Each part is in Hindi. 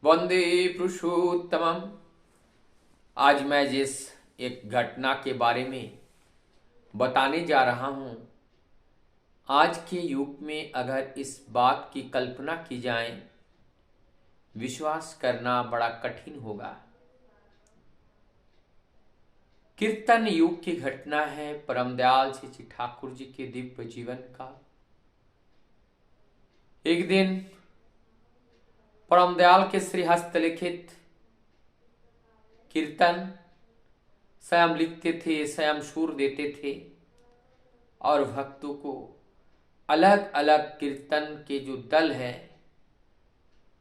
वंदे पुरुषोत्तमम। आज मैं जिस एक घटना के बारे में बताने जा रहा हूं, आज के युग में अगर इस बात की कल्पना की जाए, विश्वास करना बड़ा कठिन होगा। कीर्तन युग की घटना है, परमदयाल श्री ठाकुर जी के दिव्य जीवन का। एक दिन परमदयाल के श्री हस्तलिखित कीर्तन स्वयं लिखते थे, स्वयं सुर देते थे और भक्तों को अलग अलग कीर्तन के जो दल है,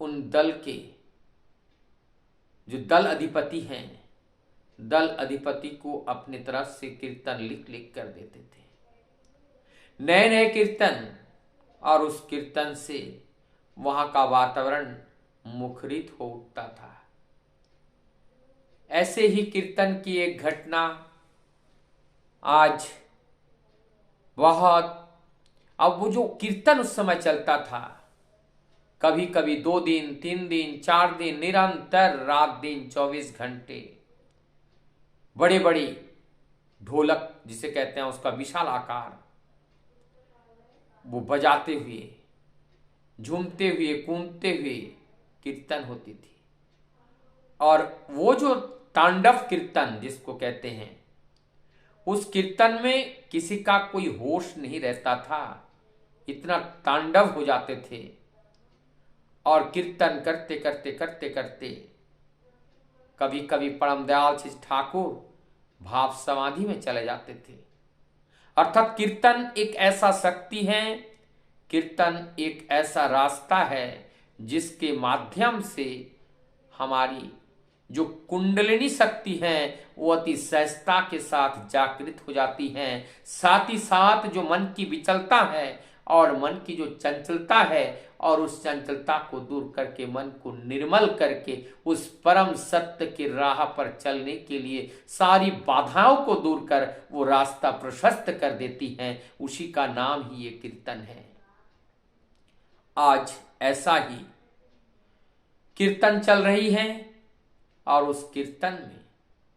उन दल के जो दल अधिपति हैं, दल अधिपति को अपने तरफ से कीर्तन लिख लिख कर देते थे, नए नए कीर्तन। और उस कीर्तन से वहां का वातावरण मुखरित हो उठता था। ऐसे ही कीर्तन की एक घटना आज बहुत, अब वो जो कीर्तन उस समय चलता था, कभी कभी 2 दिन, 3 दिन, 4 दिन, निरंतर रात दिन 24 घंटे बड़े बड़े ढोलक जिसे कहते हैं, उसका विशाल आकार, वो बजाते हुए, झूमते हुए, कूदते हुए कीर्तन होती थी। और वो जो तांडव कीर्तन जिसको कहते हैं, उस कीर्तन में किसी का कोई होश नहीं रहता था, इतना तांडव हो जाते थे। और कीर्तन करते करते करते करते कभी कभी परमदयाल श्री ठाकुर भाव समाधि में चले जाते थे। अर्थात कीर्तन एक ऐसा शक्ति है, कीर्तन एक ऐसा रास्ता है जिसके माध्यम से हमारी जो कुंडलिनी शक्ति है वो अति सहजता के साथ जागृत हो जाती है। साथ ही साथ जो मन की विचलता है और मन की जो चंचलता है, और उस चंचलता को दूर करके, मन को निर्मल करके उस परम सत्य की राह पर चलने के लिए सारी बाधाओं को दूर कर वो रास्ता प्रशस्त कर देती है। उसी का नाम ही ये कीर्तन है। आज ऐसा ही कीर्तन चल रही है और उस कीर्तन में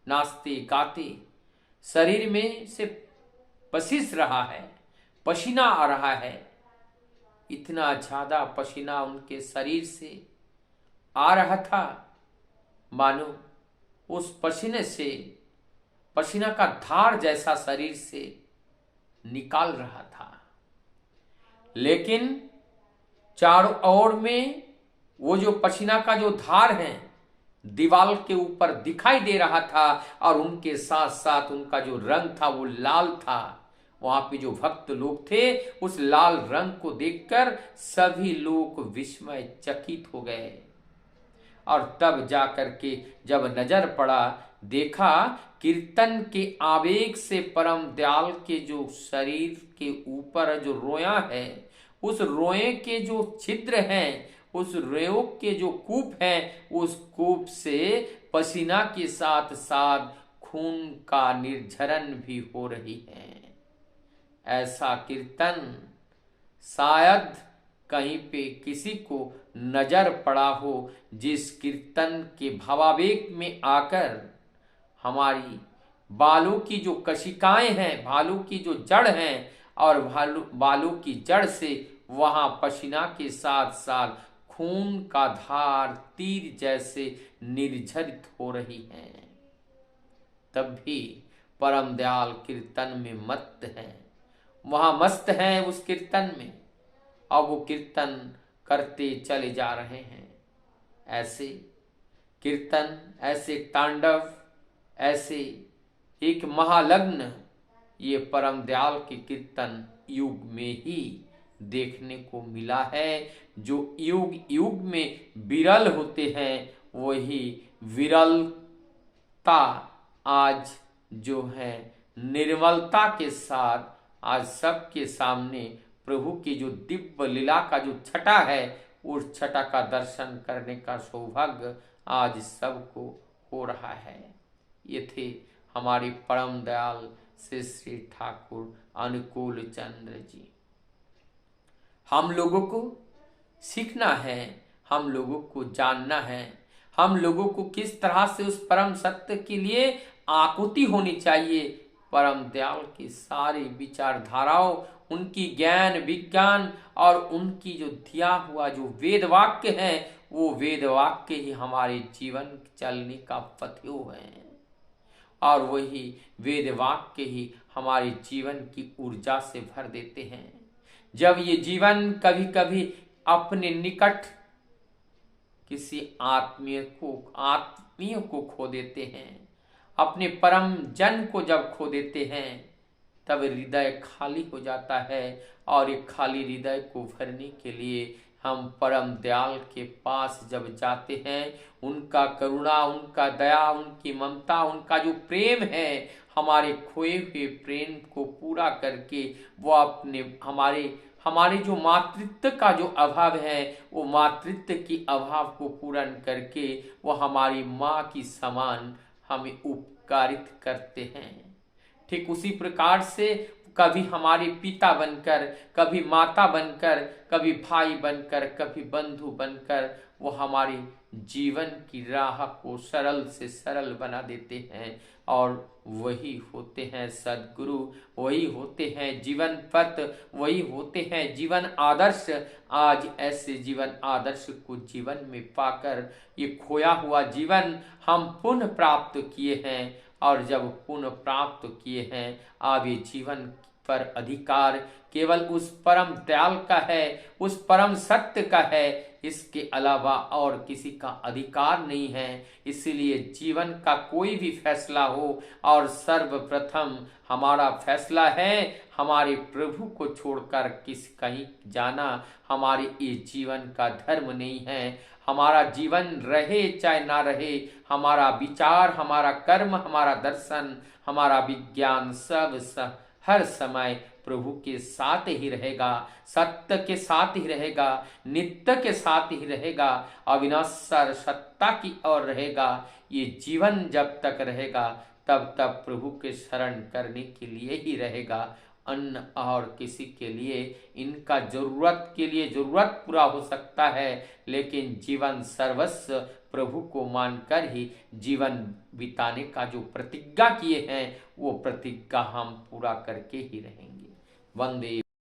नाचते गाते शरीर में से पसीज रहा है, पसीना आ रहा है। इतना ज्यादा पसीना उनके शरीर से आ रहा था, मानो उस पसीने से, पसीना का धार जैसा शरीर से निकाल रहा था। लेकिन चारों ओर में वो जो पसीना का जो धार है दीवाल के ऊपर दिखाई दे रहा था, और उनके साथ साथ उनका जो रंग था वो लाल था। वहां पे जो भक्त लोग थे, उस लाल रंग को देखकर सभी लोग विस्मय चकित हो गए। और तब जाकर के जब नजर पड़ा, देखा कीर्तन के आवेग से परम दयाल के जो शरीर के ऊपर जो रोया है, उस रोए के जो छिद्र हैं, उस रोए के जो कूप हैं, उस कूप से पसीना के साथ साथ खून का निर्झरण भी हो रही है। ऐसा कीर्तन शायद कहीं पे किसी को नजर पड़ा हो, जिस कीर्तन के भावावेग में आकर हमारी बालों की जो कशिकाएं हैं, बालों की जो जड़ हैं, और बालों की जड़ से वहां पसीना के साथ साथ खून का धार तीर जैसे निर्झरित हो रही है। तब भी परम दयाल कीर्तन में मस्त हैं, वहां मस्त हैं उस कीर्तन में, और वो कीर्तन करते चले जा रहे हैं। ऐसे कीर्तन, ऐसे तांडव, ऐसे एक महालग्न ये परम दयाल के कीर्तन युग में ही देखने को मिला है। जो युग युग में विरल होते हैं, वही विरलता आज जो है निर्मलता के साथ आज सबके सामने प्रभु की जो दिव्य लीला का जो छटा है, उस छटा का दर्शन करने का सौभाग्य आज सबको हो रहा है। ये थे हमारे परम दयाल श्री श्री ठाकुर अनुकूल चंद्र जी। हम लोगों को सीखना है, हम लोगों को जानना है। हम लोगों को किस तरह से उस परम सत्य के लिए आकुति होनी चाहिए। परम दयाल की सारी विचारधाराओं, उनकी ज्ञान विज्ञान और उनकी जो दिया हुआ जो वेद वाक्य है, वो वेद वाक्य ही हमारे जीवन चलने का पथ्य है और वही वेद वाक्य ही हमारे जीवन की ऊर्जा से भर देते हैं। जब ये जीवन कभी कभी अपने निकट किसी आत्मीय को खो देते हैं, अपने परम जन को जब खो देते हैं, तब हृदय खाली हो जाता है और ये खाली हृदय को भरने के लिए हम परम दयाल के पास जब जाते हैं, उनका करुणा, उनका दया, उनकी ममता, उनका जो प्रेम है, हमारे खोए हुए प्रेम को पूरा करके वो अपने हमारे जो मातृत्व का जो अभाव है, वो मातृत्व की अभाव को पूर्ण करके वो हमारी माँ की समान हमें उपकारित करते हैं। ठीक उसी प्रकार से कभी हमारे पिता बनकर, कभी माता बनकर, कभी भाई बनकर, कभी बंधु बनकर वो हमारी जीवन की राह को सरल से सरल बना देते हैं और वही होते हैं सद्गुरु, वही होते हैं जीवन पथ, वही होते हैं जीवन आदर्श। आज ऐसे जीवन आदर्श को जीवन में पाकर ये खोया हुआ जीवन हम पुनः प्राप्त किए हैं और जब पुनः प्राप्त किए हैं, अब ये जीवन पर अधिकार केवल उस परम दयाल का है, उस परम सत्य का है, इसके अलावा और किसी का अधिकार नहीं है। इसलिए जीवन का कोई भी फैसला हो और सर्वप्रथम हमारा फैसला है हमारे प्रभु को छोड़कर कहीं जाना। हमारे इस जीवन का धर्म नहीं है। हमारा जीवन रहे चाहे ना रहे, हमारा विचार, हमारा कर्म, हमारा दर्शन, हमारा विज्ञान सब हर समय प्रभु के साथ ही रहेगा, सत्य के साथ ही रहेगा, नित्य के साथ ही रहेगा, अविनाशर सत्ता की ओर रहेगा। ये जीवन जब तक रहेगा तब तक प्रभु के शरण करने के लिए ही रहेगा। अन्य और किसी के लिए इनका जरूरत पूरा हो सकता है, लेकिन जीवन सर्वस्व प्रभु को मानकर ही जीवन बिताने का जो प्रतिज्ञा किए हैं, वो प्रतिज्ञा हम पूरा करके ही रहेंगे। वंदे